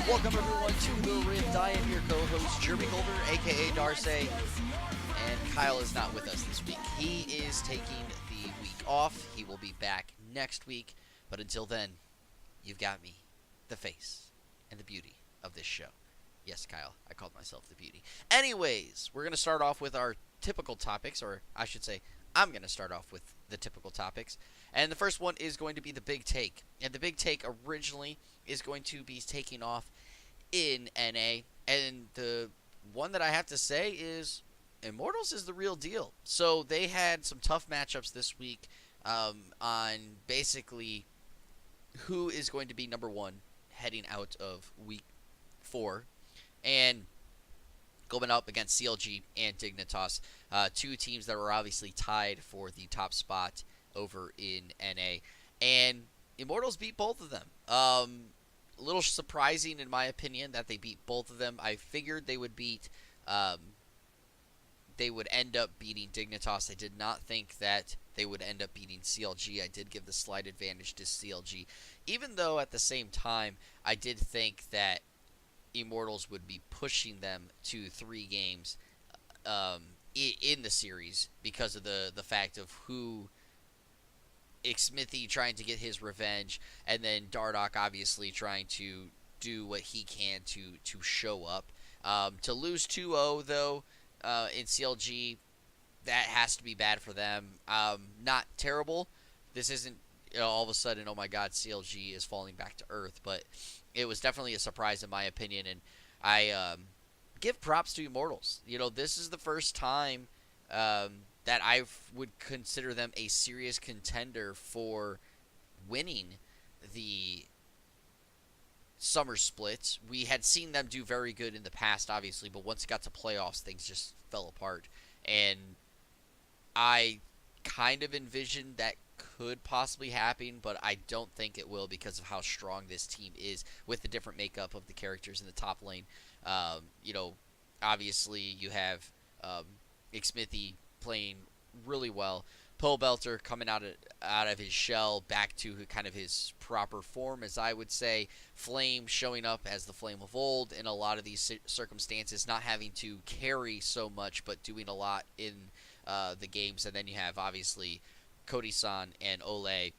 Welcome everyone to The Rift. I am your co-host, Jeremy Golder, aka Darce, and Kyle is not with us this week. He is taking the week off. He will be back next week, but until then, you've got me, the face and the beauty of this show. Yes, Kyle, I called myself the beauty. Anyways, we're going to start off with our typical topics, or I should say, I'm going to start off with the typical topics. And the first one is going to be the big take. And the big take originally is going to be taking off in NA. And the one that I have to say is Immortals is the real deal. So they had some tough matchups this week on basically who is going to be number one heading out of week 4. And going up against CLG and Dignitas, two teams that were obviously tied for the top spot over in NA. And Immortals beat both of them. A little surprising in my opinion that they beat both of them. I figured they would end up beating Dignitas. I did not think that they would end up beating CLG. I did give the slight advantage to CLG, even though at the same time I did think that Immortals would be pushing them to 3 games in the series because of the fact of who Xmithie trying to get his revenge, and then Dardoch obviously trying to do what he can to show up. To lose 2-0 though in CLG, that has to be bad for them. Not terrible. This isn't all of a sudden, oh my god, CLG is falling back to earth, but it was definitely a surprise in my opinion, and I give props to Immortals. This is the first time that I would consider them a serious contender for winning the summer split. We had seen them do very good in the past, obviously, but once it got to playoffs, things just fell apart. And I kind of envisioned that could possibly happen, but I don't think it will because of how strong this team is with the different makeup of the characters in the top lane. Obviously you have Xmithie playing really well. Pobelter coming out of his shell back to kind of his proper form, as I would say. Flame showing up as the Flame of old in a lot of these circumstances, not having to carry so much, but doing a lot in the games. And then you have, obviously, Cody-san and Ole,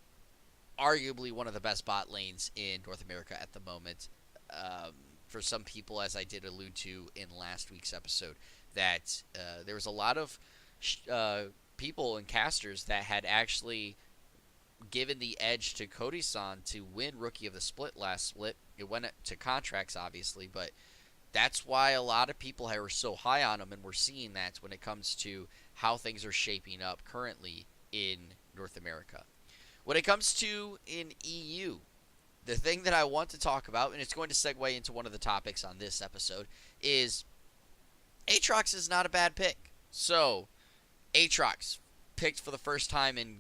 arguably one of the best bot lanes in North America at the moment. For some people, as I did allude to in last week's episode, that there was a lot of people and casters that had actually given the edge to Cody-san to win Rookie of the Split last split. It went to contracts, obviously, but that's why a lot of people were so high on him, and we're seeing that when it comes to how things are shaping up currently in North America. When it comes to in EU, the thing that I want to talk about, and it's going to segue into one of the topics on this episode, is Aatrox is not a bad pick. So, Aatrox picked for the first time in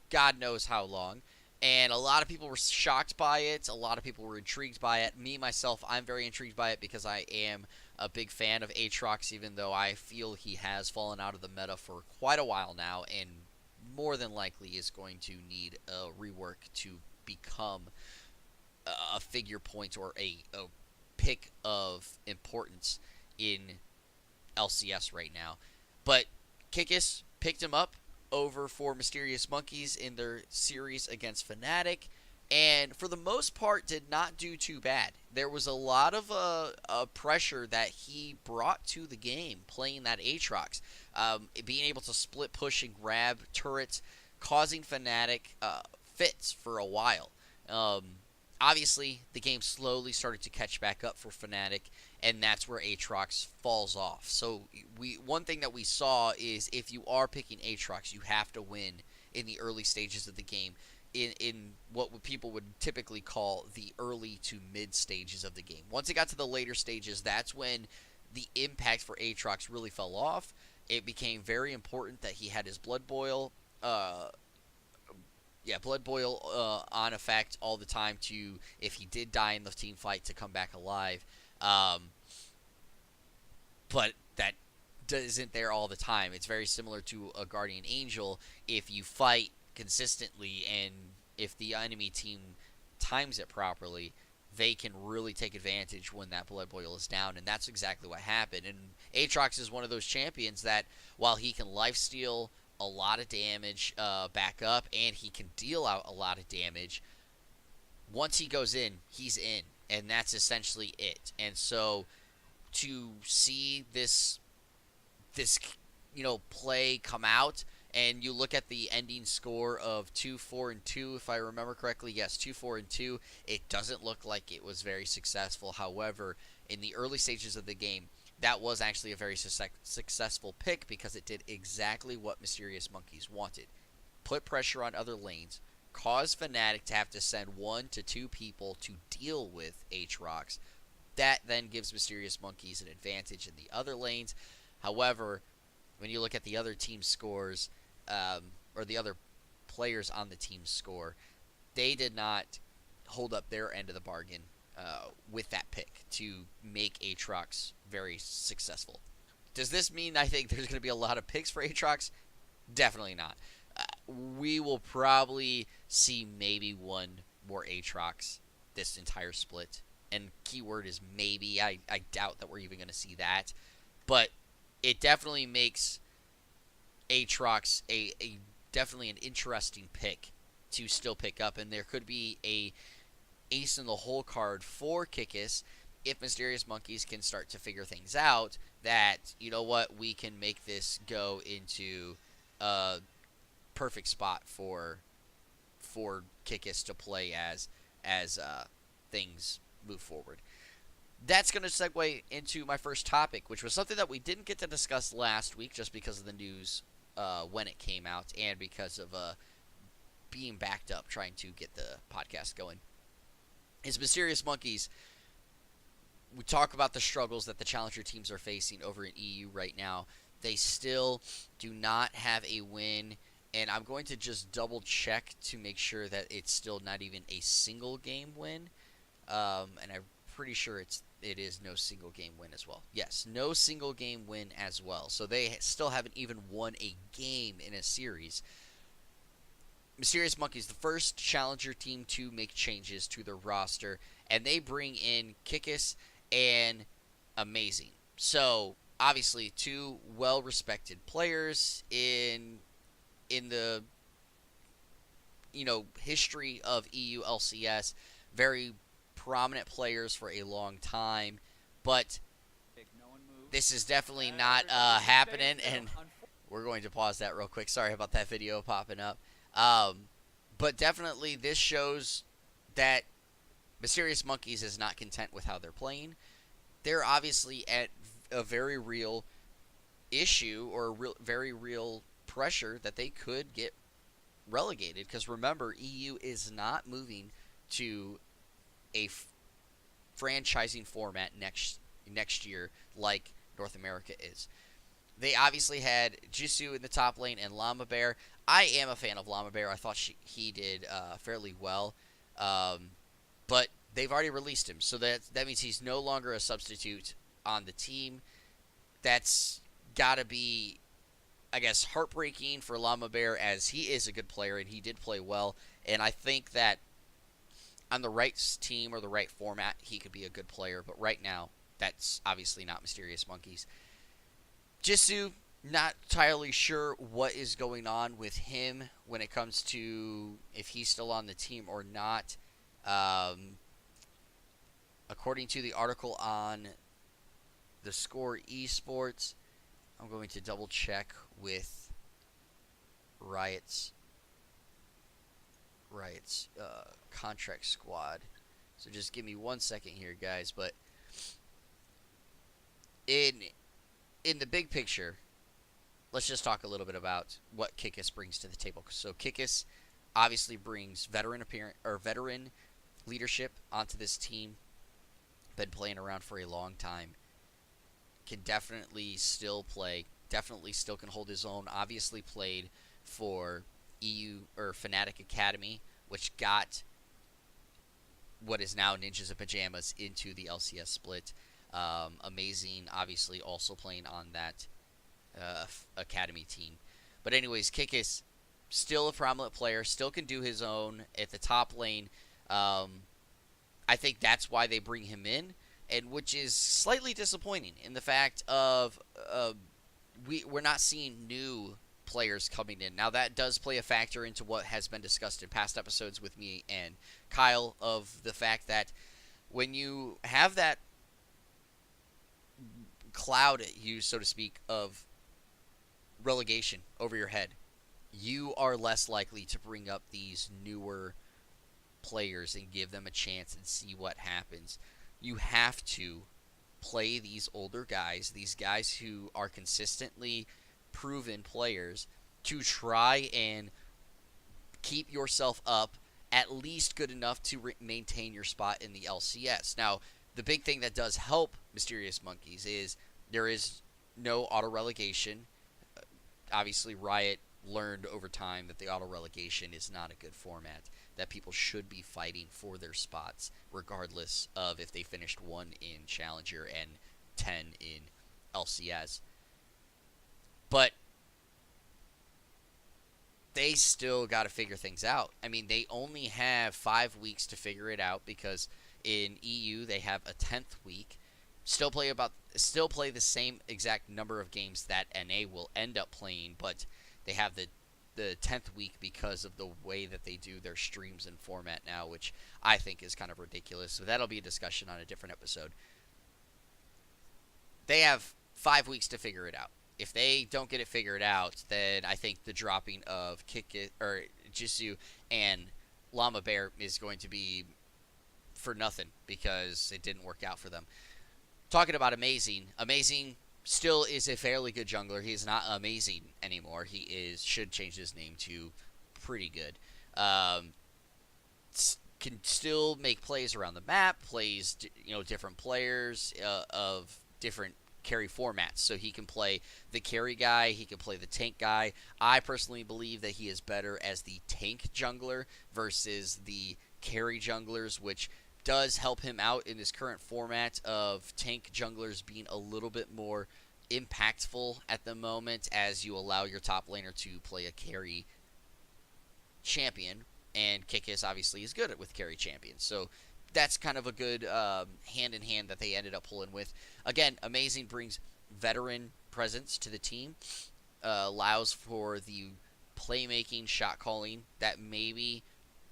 God knows how long, and a lot of people were shocked by it. A lot of people were intrigued by it. Me, myself, I'm very intrigued by it because I am a big fan of Aatrox, even though I feel he has fallen out of the meta for quite a while now, and more than likely is going to need a rework to become a figure point or a pick of importance in LCS right now. But Kikis picked him up over for Mysterious Monkeys in their series against Fnatic, and for the most part did not do too bad. There was a lot of pressure that he brought to the game playing that Aatrox, being able to split push and grab turrets, causing Fnatic fits for a while. Obviously, the game slowly started to catch back up for Fnatic, and that's where Aatrox falls off. So one thing that we saw is if you are picking Aatrox, you have to win in the early stages of the game, in what people would typically call the early to mid stages of the game. Once it got to the later stages, that's when the impact for Aatrox really fell off. It became very important that he had his Blood Boil on effect all the time to, if he did die in the team fight, to come back alive. But that isn't there all the time. It's very similar to a Guardian Angel. If you fight consistently and if the enemy team times it properly, they can really take advantage when that Blood Boil is down, and that's exactly what happened. And Aatrox is one of those champions that, while he can lifesteal a lot of damage back up, and he can deal out a lot of damage, once he goes in, he's in, and that's essentially it. And so to see this play come out, and you look at the ending score of 2-4-2, if I remember correctly. Yes, 2-4-2. It doesn't look like it was very successful. However, in the early stages of the game, that was actually a very successful pick, because it did exactly what Mysterious Monkeys wanted. Put pressure on other lanes, cause Fnatic to have to send 1 to 2 people to deal with Aatrox. That then gives Mysterious Monkeys an advantage in the other lanes. However, when you look at the other team scores, or the other players on the team score, they did not hold up their end of the bargain with that pick to make Aatrox very successful. Does this mean I think there's going to be a lot of picks for Aatrox? Definitely not. We will probably see maybe one more Aatrox this entire split. And keyword is maybe. I doubt that we're even going to see that. But it definitely makes Aatrox a definitely an interesting pick to still pick up. And there could be a ace in the hole card for Kikis if Mysterious Monkeys can start to figure things out, that, you know what, we can make this go into a perfect spot for Kikis to play as things move forward. That's going to segue into my first topic, which was something that we didn't get to discuss last week just because of the news when it came out, and because of being backed up trying to get the podcast going. Is Mysterious Monkeys. We talk about the struggles that the challenger teams are facing over in EU right now. They still do not have a win, and I'm going to just double check to make sure that it's still not even a single game win. And I'm pretty sure it is no single game win as well. Yes, no single game win as well. So they still haven't even won a game in a series. Mysterious Monkeys, the first challenger team to make changes to their roster, and they bring in Kikis and Amazing. So obviously, two well-respected players in the history of EU LCS, very prominent players for a long time, but this is definitely not happening, and we're going to pause that real quick. Sorry about that video popping up. But definitely this shows that Mysterious Monkeys is not content with how they're playing. They're obviously at a very real issue, or very real pressure that they could get relegated, because remember, EU is not moving to a franchising format next year like North America is. They obviously had Jisoo in the top lane and Llama Bear. I am a fan of Llama Bear. I thought he did fairly well. But they've already released him, so that means he's no longer a substitute on the team. That's got to be, I guess, heartbreaking for Llama Bear, as he is a good player and he did play well. And I think that on the right team or the right format, he could be a good player. But right now, that's obviously not Mysterious Monkeys. Jisoo, not entirely sure what is going on with him when it comes to if he's still on the team or not. According to the article on the Score Esports, I'm going to double check with Riot's contract squad. So just give me 1 second here, guys. But in the big picture, let's just talk a little bit about what Kikis brings to the table. So Kikis obviously brings veteran leadership onto this team. Been playing around for a long time. Can definitely still play. Definitely still can hold his own. Obviously played for EU or Fnatic Academy, which got what is now Ninjas in Pajamas into the LCS split. Amazing, obviously also playing on that Academy team. But anyways, Kikis, still a prominent player, still can do his own at the top lane. I think that's why they bring him in, and which is slightly disappointing in the fact of we're not seeing new players coming in. Now that does play a factor into what has been discussed in past episodes with me and Kyle of the fact that when you have that cloud at you, so to speak, of relegation over your head, you are less likely to bring up these newer players and give them a chance and see what happens. You have to play these older guys, these guys who are consistently proven players, to try and keep yourself up at least good enough to maintain your spot in the LCS. Now, the big thing that does help Mysterious Monkeys is there is no auto relegation. Obviously, Riot learned over time that the auto relegation is not a good format, that people should be fighting for their spots regardless of if they finished 1 in Challenger and 10 in LCS. But they still got to figure things out. I mean, they only have 5 weeks to figure it out because in EU they have a 10th week. Still play the same exact number of games that NA will end up playing, but they have the 10th week because of the way that they do their streams and format now, which I think is kind of ridiculous. So that'll be a discussion on a different episode. They have 5 weeks to figure it out. If they don't get it figured out, then I think the dropping of Jisoo and Llama Bear is going to be for nothing because it didn't work out for them. Talking about Amazing still is a fairly good jungler. He's not amazing anymore. He should change his name to pretty good. Can still make plays around the map, plays different players of different carry formats. So he can play the carry guy, he can play the tank guy. I personally believe that he is better as the tank jungler versus the carry junglers, which does help him out in his current format of tank junglers being a little bit more impactful at the moment as you allow your top laner to play a carry champion, and Kikis obviously is good with carry champions. So that's kind of a good hand-in-hand that they ended up pulling with. Again, Amazing brings veteran presence to the team, allows for the playmaking, shot calling that maybe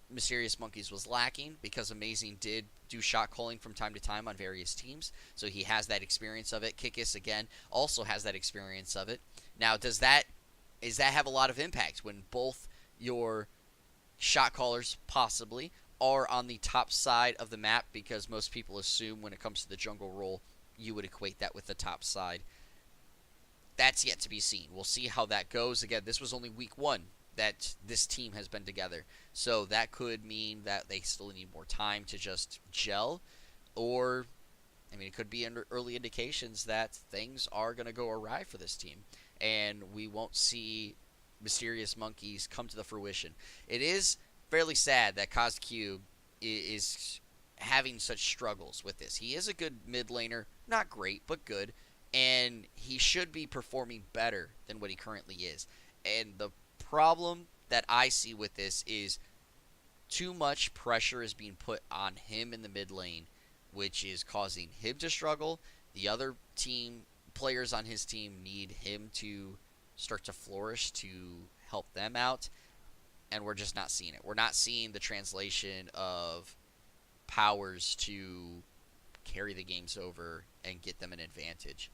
Mysterious Monkeys was lacking, because Amazing did do shot calling from time to time on various teams, so he has that experience of it. Kikis, again, also has that experience of it. Now, does that have a lot of impact when both your shot callers possibly are on the top side of the map? Because most people assume when it comes to the jungle role, you would equate that with the top side. That's yet to be seen. We'll see how that goes. Again, this was only week 1 that this team has been together. So that could mean that they still need more time to just gel. Or, it could be early indications that things are going to go awry for this team, and we won't see Mysterious Monkeys come to the fruition. It is fairly sad that KazQ is having such struggles with this. He is a good mid laner, not great, but good, and he should be performing better than what he currently is. And the problem that I see with this is too much pressure is being put on him in the mid lane, which is causing him to struggle. The other team players on his team need him to start to flourish to help them out, and we're just not seeing it. We're not seeing the translation of powers to carry the games over and get them an advantage.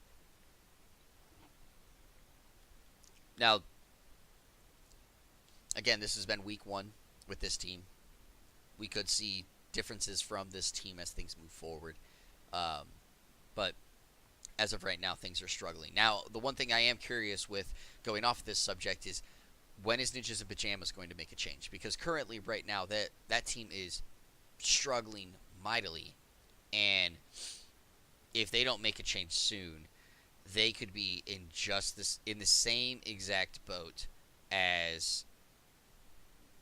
Now, again, this has been week 1 with this team. We could see differences from this team as things move forward. But as of right now, things are struggling. Now, the one thing I am curious with going off this subject is, when is Ninjas in Pajamas going to make a change? Because currently, right now, that team is struggling mightily. And if they don't make a change soon, they could be in the same exact boat as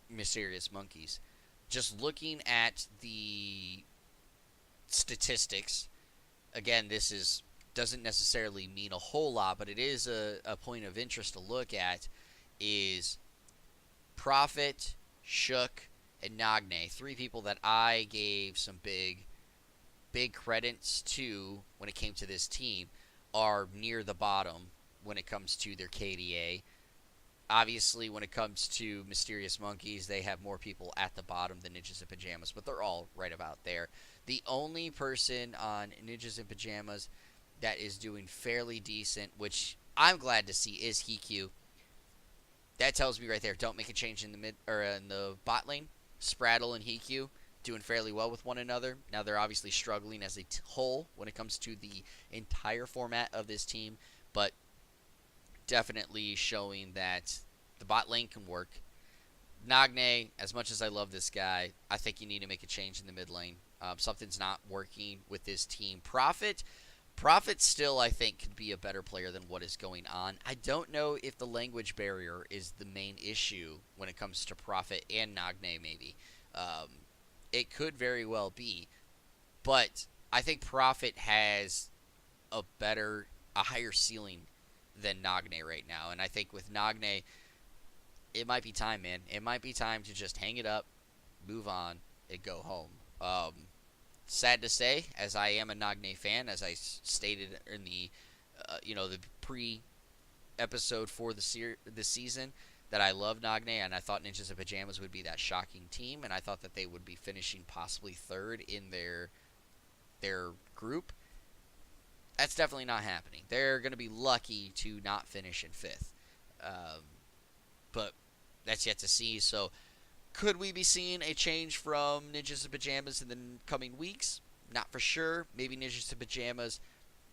Mysterious Monkeys. Just looking at the statistics, again, this doesn't necessarily mean a whole lot, but it is a point of interest to look at, is Prophet, Shook, and Nagne, 3 people that I gave some big big credits to when it came to this team are near the bottom when it comes to their KDA. Obviously, when it comes to Mysterious Monkeys, they have more people at the bottom than Ninjas in Pajamas, but they're all right about there. The only person on Ninjas in Pajamas that is doing fairly decent, which I'm glad to see, is Hikyu. That tells me right there, don't make a change in the mid or in the bot lane. Spraddle and Hikyu doing fairly well with one another. Now they're obviously struggling as a whole when it comes to the entire format of this team, but definitely showing that the bot lane can work. Nagne, as much as I love this guy, I think you need to make a change in the mid lane. Something's not working with this team. Prophet still, I think, could be a better player than what is going on. I don't know if the language barrier is the main issue when it comes to Prophet and Nagne, maybe. It could very well be. But I think Prophet has a higher ceiling than Nagne right now. And I think with Nagne, it might be time, man. It might be time to just hang it up, move on, and go home. Sad to say, as I am a Nagne fan, as I stated in the the pre-episode for the season, that I love Nagne, and I thought Ninjas in Pajamas would be that shocking team, and I thought that they would be finishing possibly third in their group. That's definitely not happening. They're going to be lucky to not finish in fifth. But that's yet to see. So could we be seeing a change from Ninjas in Pajamas in the coming weeks? Not for sure. Maybe Ninjas in Pajamas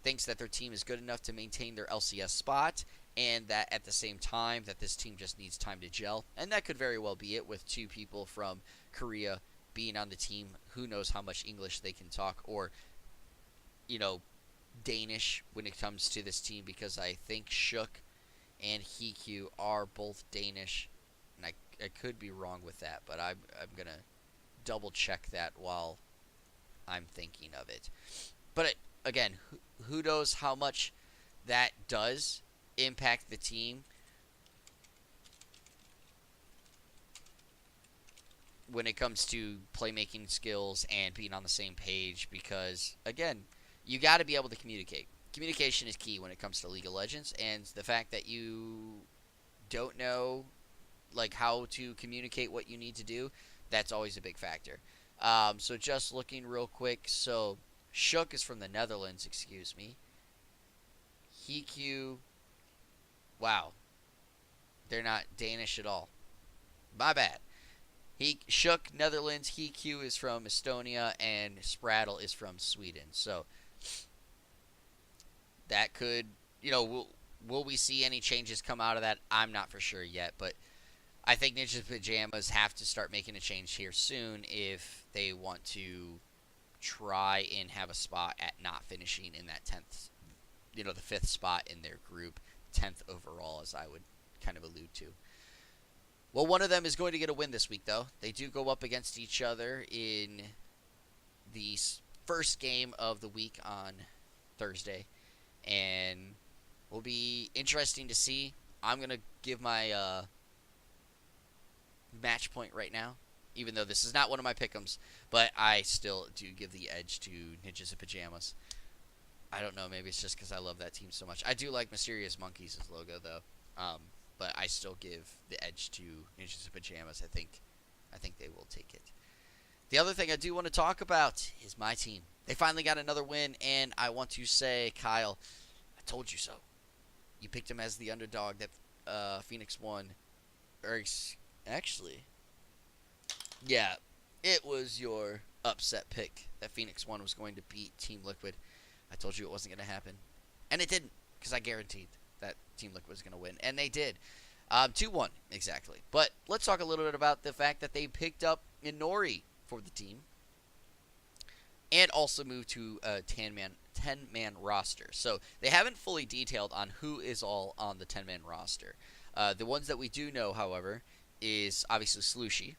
thinks that their team is good enough to maintain their LCS spot, and that at the same time that this team just needs time to gel. And that could very well be it with two people from Korea being on the team. Who knows how much English they can talk, or, Danish when it comes to this team, because I think Shook and Hikyu are both Danish. And I could be wrong with that, but I'm going to double check that while I'm thinking of it. But again, who knows how much that does impact the team when it comes to playmaking skills and being on the same page, because, again, you got to be able to communicate. Communication is key when it comes to League of Legends, and the fact that you don't know how to communicate what you need to do, that's always a big factor. So just looking real quick, so Shook is from the Netherlands, excuse me. Hikyu, wow, they're not Danish at all. My bad. Shook, Netherlands, Hikyu is from Estonia, and Spraddle is from Sweden. So that could, will we see any changes come out of that? I'm not for sure yet, but I think Ninja Pajamas have to start making a change here soon if they want to try and have a spot at not finishing in that 10th, the 5th spot in their group, 10th overall, as I would kind of allude to. Well, one of them is going to get a win this week, though. They do go up against each other in the first game of the week on Thursday, and will be interesting to see. I'm going to give my match point right now, even though this is not one of my pick'ems, but I still do give the edge to Ninjas in Pajamas. I don't know, maybe it's just because I love that team so much. I do like Mysterious Monkeys' logo, though, but I still give the edge to Ninjas in Pajamas. I think they will take it. The other thing I do want to talk about is my team. They finally got another win, and I want to say, Kyle, I told you so. You picked him as the underdog that Phoenix won. Actually, yeah, it was your upset pick that Phoenix 1 was going to beat Team Liquid. I told you it wasn't going to happen. And it didn't, because I guaranteed that Team Liquid was going to win. And they did. 2-1, exactly. But let's talk a little bit about the fact that they picked up Inori for the team. And also moved to a 10-man roster. So they haven't fully detailed on who is all on the 10-man roster. The ones that we do know, however, is obviously Slushy,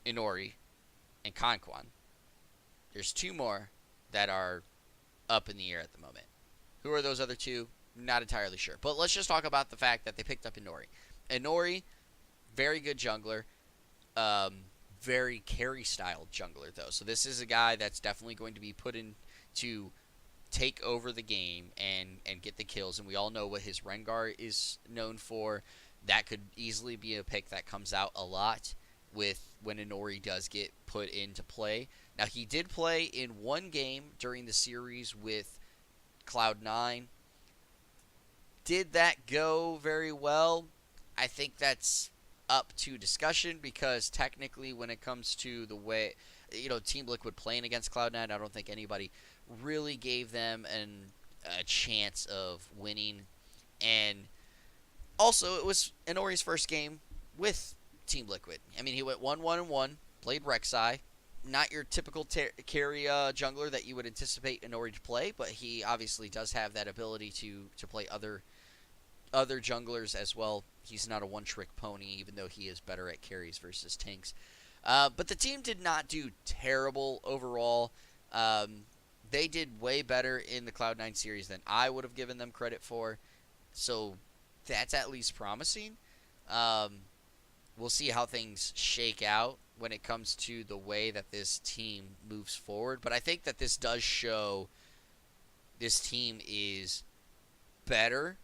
Inori, and Conquan. There's two more that are up in the air at the moment. Who are those other two? Not entirely sure. But let's just talk about the fact that they picked up Inori. Inori, very good jungler. very carry style jungler though. So this is a guy that's definitely going to be put in to take over the game and get the kills. And we all know what his Rengar is known for. That could easily be a pick that comes out a lot with when Inori does get put into play. Now he did play in one game during the series with Cloud9. Did that go very well? I think that's up to discussion because technically when it comes to the way Team Liquid playing against Cloud9, I don't think anybody really gave them a chance of winning. And also it was Inori's first game with Team Liquid. I mean, he went 1-1-1, played Rek'Sai. Not your typical carry jungler that you would anticipate Inori to play, but he obviously does have that ability to play other junglers as well. He's not a one-trick pony, even though he is better at carries versus tanks. But the team did not do terrible overall. They did way better in the Cloud9 series than I would have given them credit for. So that's at least promising. We'll see how things shake out when it comes to the way that this team moves forward. But I think that this does show this team is better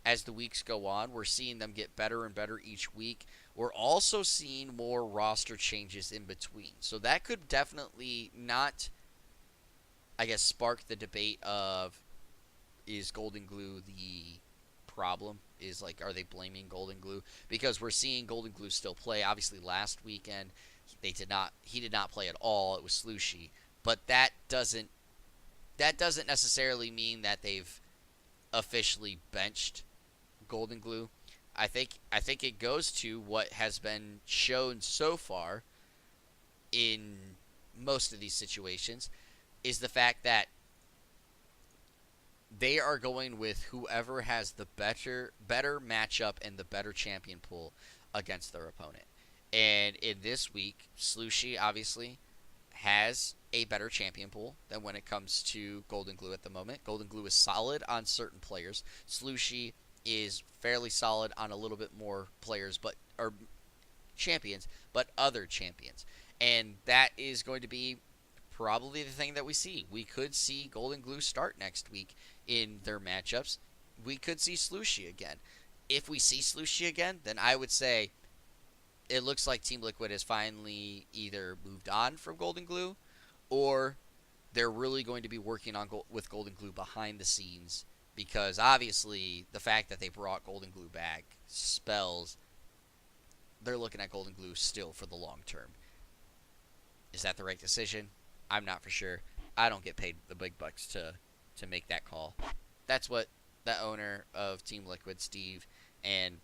as the weeks go on. We're seeing them get better and better each week. We're also seeing more roster changes in between. So that could definitely not, I guess, spark the debate of, is Golden Glue the problem? Is like, are they blaming Golden Glue? Because we're seeing Golden Glue still play. Obviously last weekend he did not play at all. It was Slushy. But that doesn't necessarily mean that they've officially benched Golden Glue. I think it goes to what has been shown so far in most of these situations is the fact that they are going with whoever has the better matchup and the better champion pool against their opponent. And in this week, Slushy obviously has a better champion pool than when it comes to Golden Glue at the moment. Golden Glue is solid on certain players. Slushy is fairly solid on a little bit more players, or champions, but other champions. And that is going to be probably the thing that we see. We could see Golden Glue start next week in their matchups. We could see Slushy again. If we see Slushy again, then I would say it looks like Team Liquid has finally either moved on from Golden Glue, or they're really going to be working on with Golden Glue behind the scenes, because obviously the fact that they brought Golden Glue back spells they're looking at Golden Glue still for the long term. Is that the right decision? I'm not for sure. I don't get paid the big bucks to make that call. That's what the owner of Team Liquid, Steve, and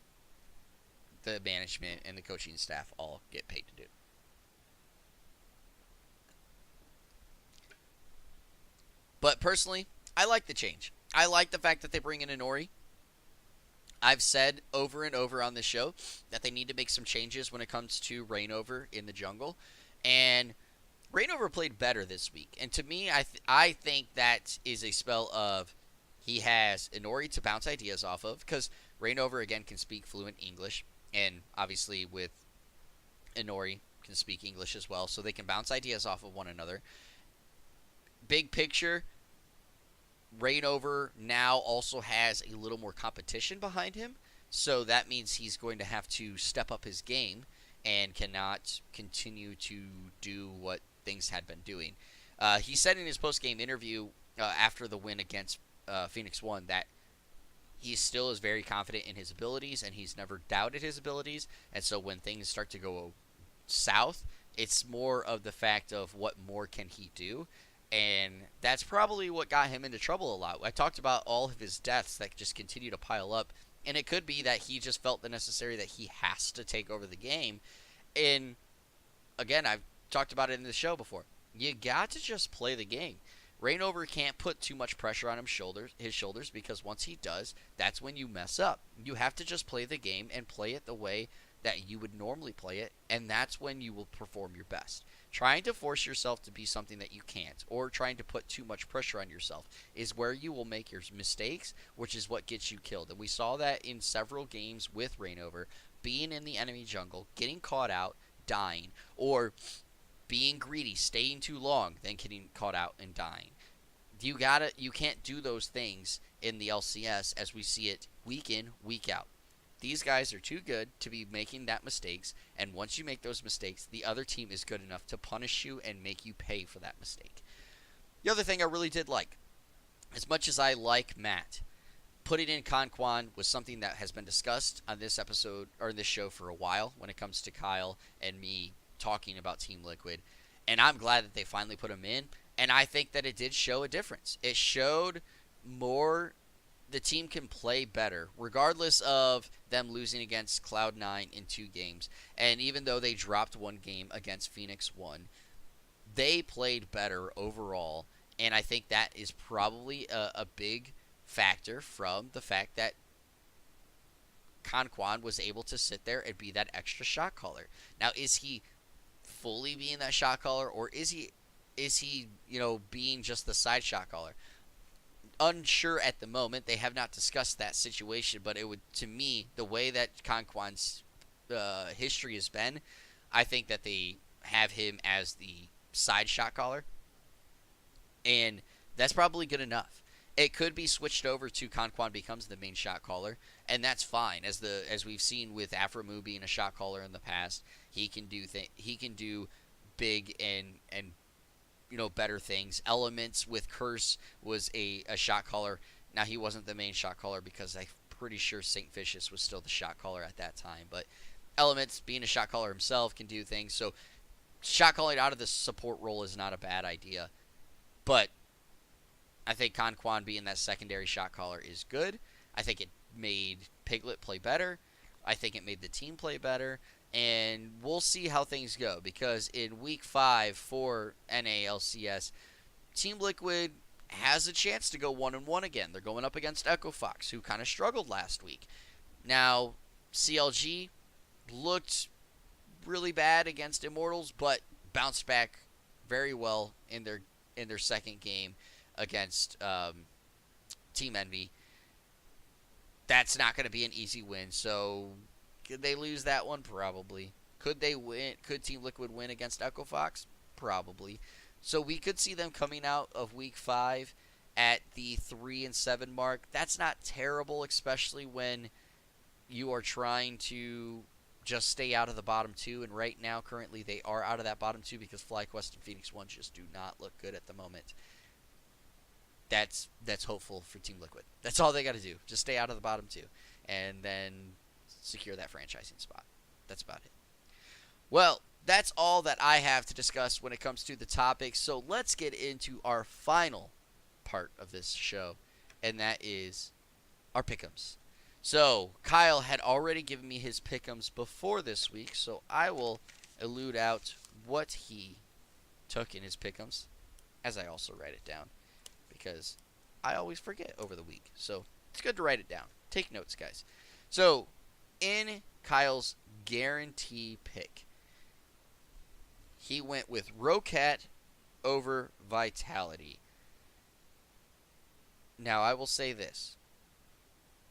the management and the coaching staff all get paid to do. But personally, I like the change. I like the fact that they bring in Inori. I've said over and over on this show that they need to make some changes when it comes to Reignover in the jungle. And Reignover played better this week. And to me, I think that is a spell of he has Inori to bounce ideas off of, because Reignover, again, can speak fluent English. And obviously with Inori can speak English as well, so they can bounce ideas off of one another. Big picture, Reignover now also has a little more competition behind him, so that means he's going to have to step up his game and cannot continue to do what things had been doing. He said in his post-game interview after the win against Phoenix One that he still is very confident in his abilities, and he's never doubted his abilities, and so when things start to go south, it's more of the fact of what more can he do. And that's probably what got him into trouble a lot. I talked about all of his deaths that just continue to pile up. And it could be that he just felt the necessary that he has to take over the game. And again, I've talked about it in the show before. You got to just play the game. Reignover can't put too much pressure on his shoulders, because once he does, that's when you mess up. You have to just play the game and play it the way that you would normally play it, and that's when you will perform your best. Trying to force yourself to be something that you can't, or trying to put too much pressure on yourself, is where you will make your mistakes, which is what gets you killed. And we saw that in several games with Reignover, being in the enemy jungle, getting caught out, dying, or being greedy, staying too long, then getting caught out and dying. You can't do those things in the LCS as we see it week in, week out. These guys are too good to be making that mistakes, and once you make those mistakes, the other team is good enough to punish you and make you pay for that mistake. The other thing I really did like, as much as I like Matt, putting in Conquan was something that has been discussed on this episode or this show for a while when it comes to Kyle and me talking about Team Liquid, and I'm glad that they finally put him in, and I think that it did show a difference. It showed more the team can play better, regardless of them losing against Cloud9 in 2 games. And even though they dropped 1 game against Phoenix 1, they played better overall. And I think that is probably a big factor from the fact that Conquan was able to sit there and be that extra shot caller. Now, is he fully being that shot caller, or is he being just the side shot caller? Unsure at the moment. They have not discussed that situation, but it would, to me, the way that Conquan's history has been, I think that they have him as the side shot caller, and that's probably good enough. It could be switched over to Conquan becomes the main shot caller, and that's fine. As we've seen with Aphromoo being a shot caller in the past, he can do big and better things. Elements with Curse was a shot caller. Now, he wasn't the main shot caller because I'm pretty sure St. Vicious was still the shot caller at that time. But Elements, being a shot caller himself, can do things. So shot calling out of the support role is not a bad idea. But I think Conquan being that secondary shot caller is good. I think it made Piglet play better. I think it made the team play better. And we'll see how things go, because in Week 5 for NALCS, Team Liquid has a chance to go 1-1 again. They're going up against Echo Fox, who kind of struggled last week. Now, CLG looked really bad against Immortals, but bounced back very well in their second game against Team Envy. That's not going to be an easy win, so could they lose that one? Probably. Could they win? Could Team Liquid win against Echo Fox? Probably. So we could see them coming out of Week 5 at the 3-7 mark. That's not terrible, especially when you are trying to just stay out of the bottom 2. And right now, currently, they are out of that bottom 2 because FlyQuest and Phoenix 1 just do not look good at the moment. That's hopeful for Team Liquid. That's all they got to do. Just stay out of the bottom 2. And then secure that franchising spot. That's about it. Well, that's all that I have to discuss when it comes to the topics. So let's get into our final part of this show, and that is our pick'ems. So Kyle had already given me his pick'ems before this week, so I will elude out what he took in his pick'ems, as I also write it down, because I always forget over the week. So it's good to write it down. Take notes, guys. So in Kyle's guarantee pick, he went with Roccat over Vitality. Now, I will say this.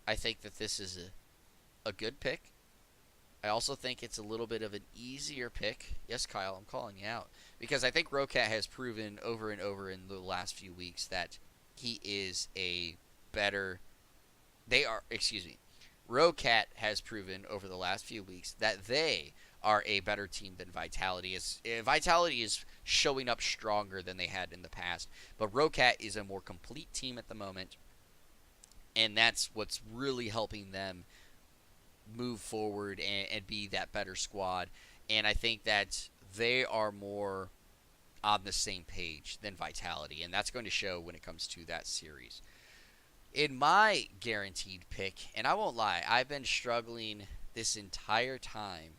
I think that this is a good pick. I also think it's a little bit of an easier pick. Yes, Kyle, I'm calling you out. Because I think Roccat has proven over and over in the last few weeks that he is a better... Roccat has proven over the last few weeks that they are a better team than Vitality. Vitality is showing up stronger than they had in the past, but Roccat is a more complete team at the moment, and that's what's really helping them move forward and be that better squad. And I think that they are more on the same page than Vitality, and that's going to show when it comes to that series. In my guaranteed pick, and I won't lie, I've been struggling this entire time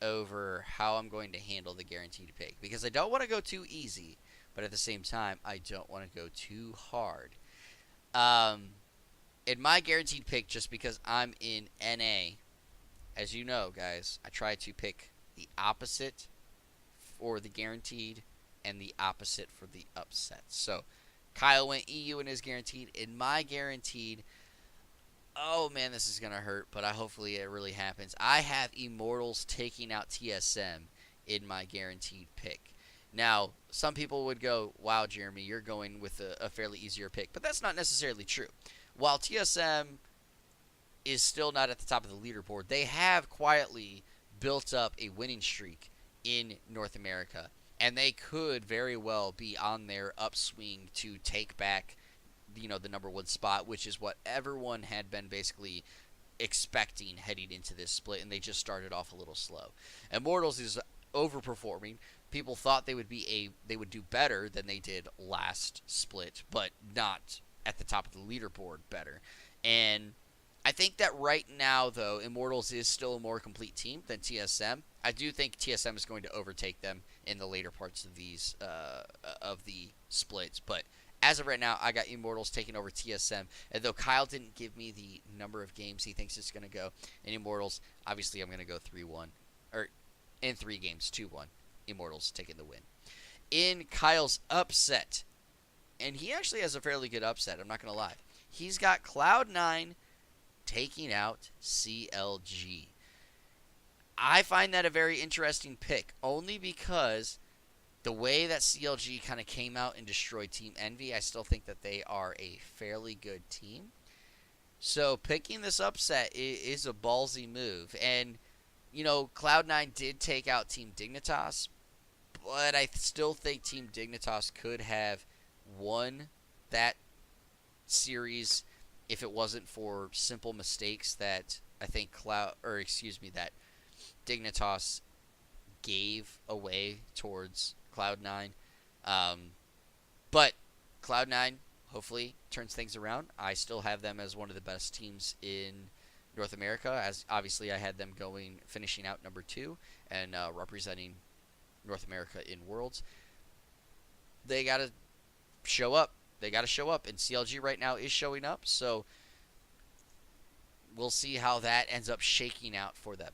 over how I'm going to handle the guaranteed pick, because I don't want to go too easy, but at the same time, I don't want to go too hard. In my guaranteed pick, just because I'm in NA, as you know, guys, I try to pick the opposite for the guaranteed and the opposite for the upset. So Kyle went EU in his guaranteed. In my guaranteed, oh man, this is going to hurt, but hopefully it really happens. I have Immortals taking out TSM in my guaranteed pick. Now, some people would go, wow, Jeremy, you're going with a fairly easier pick. But that's not necessarily true. While TSM is still not at the top of the leaderboard, they have quietly built up a winning streak in North America. And they could very well be on their upswing to take back, the number one spot, which is what everyone had been basically expecting heading into this split, and they just started off a little slow. Immortals is overperforming. People thought they would do better than they did last split, but not at the top of the leaderboard better. And I think that right now, though, Immortals is still a more complete team than TSM. I do think TSM is going to overtake them in the later parts of the splits, but as of right now, I got Immortals taking over TSM. And though Kyle didn't give me the number of games he thinks it's going to go in Immortals, obviously I'm going to go 3-1. Or in 3 games, 2-1. Immortals taking the win. In Kyle's upset, and he actually has a fairly good upset, I'm not going to lie. He's got Cloud9 taking out CLG. I find that a very interesting pick, only because the way that CLG kind of came out and destroyed Team Envy, I still think that they are a fairly good team. So picking this upset is a ballsy move. And, Cloud9 did take out Team Dignitas, but I still think Team Dignitas could have won that series if it wasn't for simple mistakes that I think that Dignitas gave away towards Cloud9. But Cloud9 hopefully turns things around. I still have them as one of the best teams in North America, as obviously I had them finishing out number 2 and representing North America in Worlds. They got to show up. And CLG right now is showing up, so we'll see how that ends up shaking out for them.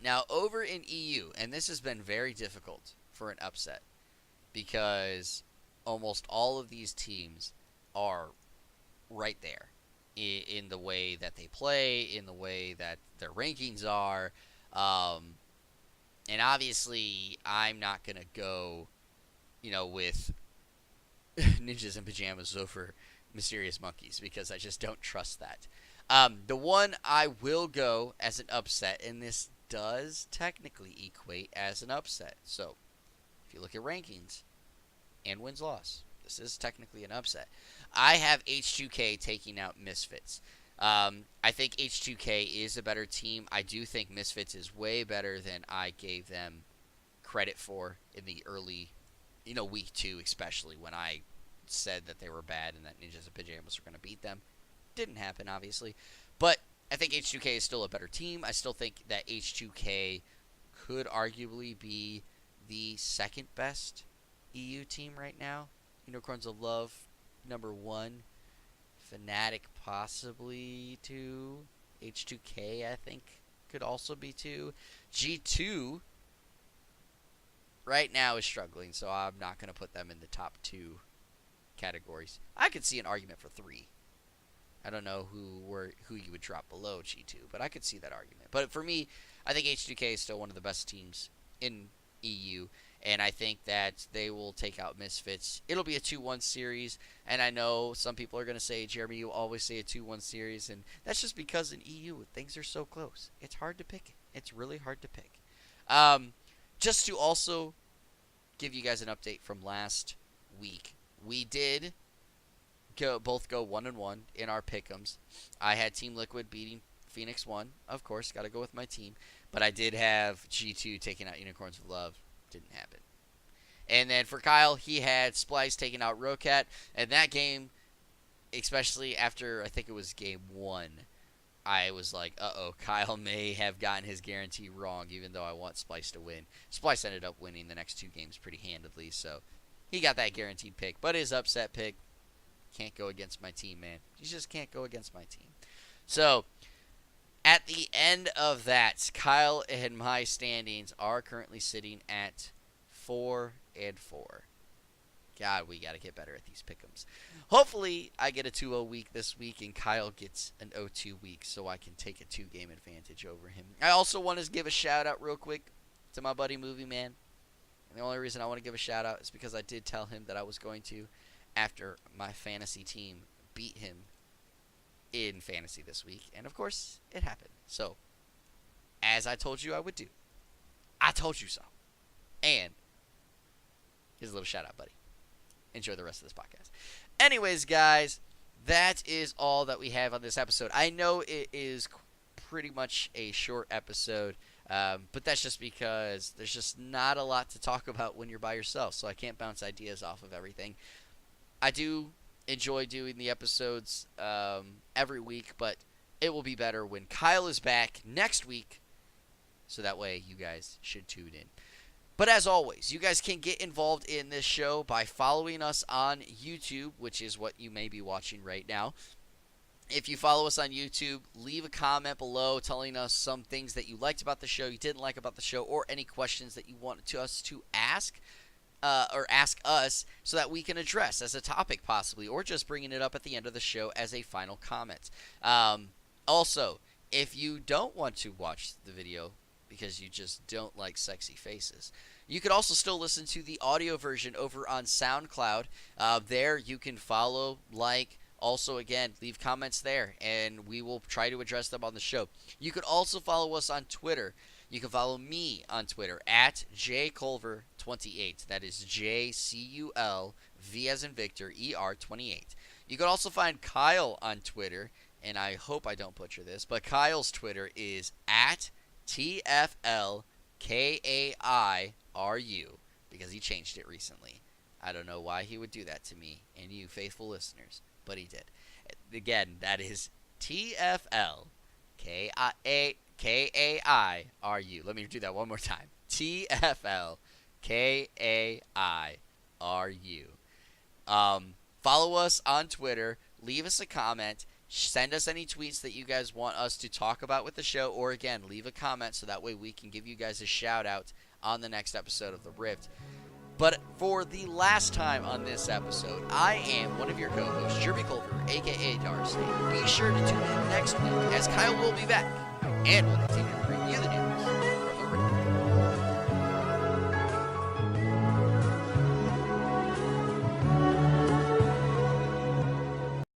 Now, over in EU, and this has been very difficult for an upset, because almost all of these teams are right there in the way that they play, in the way that their rankings are. And obviously, I'm not going to go, with Ninjas in Pajamas over Mysterious Monkeys, because I just don't trust that. The one I will go as an upset, and this does technically equate as an upset. So, if you look at rankings and wins-loss, this is technically an upset. I have H2K taking out Misfits. I think H2K is a better team. I do think Misfits is way better than I gave them credit for in the early, week 2 especially, when I said that they were bad and that Ninjas in Pajamas were going to beat them. Didn't happen, obviously. But I think H2K is still a better team. I still think that H2K could arguably be the second best EU team right now. Unicorns of Love, number 1. Fnatic possibly 2. H2K, I think, could also be 2. G2 right now is struggling, so I'm not going to put them in the top 2 categories. I could see an argument for 3. I don't know who you would drop below G2, but I could see that argument. But for me, I think H2K is still one of the best teams in EU, and I think that they will take out Misfits. It'll be a 2-1 series, and I know some people are going to say, Jeremy, you always say a 2-1 series, and that's just because in EU, things are so close. It's hard to pick. It's really hard to pick. Just to also give you guys an update from last week, we did both go 1-1 in our pick'ems. I had Team Liquid beating Phoenix 1. Of course, got to go with my team. But I did have G2 taking out Unicorns of Love. Didn't happen. And then for Kyle, he had Splice taking out Rocat. And that game, especially after I think it was game 1, I was like, uh-oh, Kyle may have gotten his guarantee wrong, even though I want Splice to win. Splice ended up winning the next 2 games pretty handedly, so he got that guaranteed pick. But his upset pick, can't go against my team, man. You just can't go against my team. So, at the end of that, Kyle and my standings are currently sitting at 4-4. God, we got to get better at these pick'ems. Hopefully, I get a 2-0 week this week, and Kyle gets an 0-2 week, so I can take a 2-game advantage over him. I also want to give a shout-out real quick to my buddy Movie Man. And the only reason I want to give a shout out is because I did tell him that I was going to after my fantasy team beat him in fantasy this week. And of course, it happened. So, as I told you I would do, I told you so. And here's a little shout out, buddy. Enjoy the rest of this podcast. Anyways, guys, that is all that we have on this episode. I know it is pretty much a short episode, but that's just because there's just not a lot to talk about when you're by yourself, so I can't bounce ideas off of everything. I do enjoy doing the episodes every week, but it will be better when Kyle is back next week, so that way you guys should tune in. But as always, you guys can get involved in this show by following us on YouTube, which is what you may be watching right now. If you follow us on YouTube, leave a comment below telling us some things that you liked about the show, you didn't like about the show, or any questions that you want us to ask, or ask us so that we can address as a topic possibly, or just bringing it up at the end of the show as a final comment. Also, if you don't want to watch the video because you just don't like sexy faces, you could also still listen to the audio version over on SoundCloud. There you can follow, like, also, again, leave comments there, and we will try to address them on the show. You could also follow us on Twitter. You can follow me on Twitter at jculver28. That is JCULV as in Victor, ER28. You can also find Kyle on Twitter, and I hope I don't butcher this, but Kyle's Twitter is at TFLKAIRU, because he changed it recently. I don't know why he would do that to me and you faithful listeners, but he did. Again, that is TFLKAIRU. Let me do that one more time. TFLKAIRU. Follow us on Twitter. Leave us a comment. Send us any tweets that you guys want us to talk about with the show. Or, again, leave a comment so that way we can give you guys a shout-out on the next episode of The Rift. But for the last time on this episode, I am one of your co-hosts, Jeremy Culver, a.k.a. Darcy. Be sure to tune in next week, as Kyle will be back, and we'll continue to bring you the news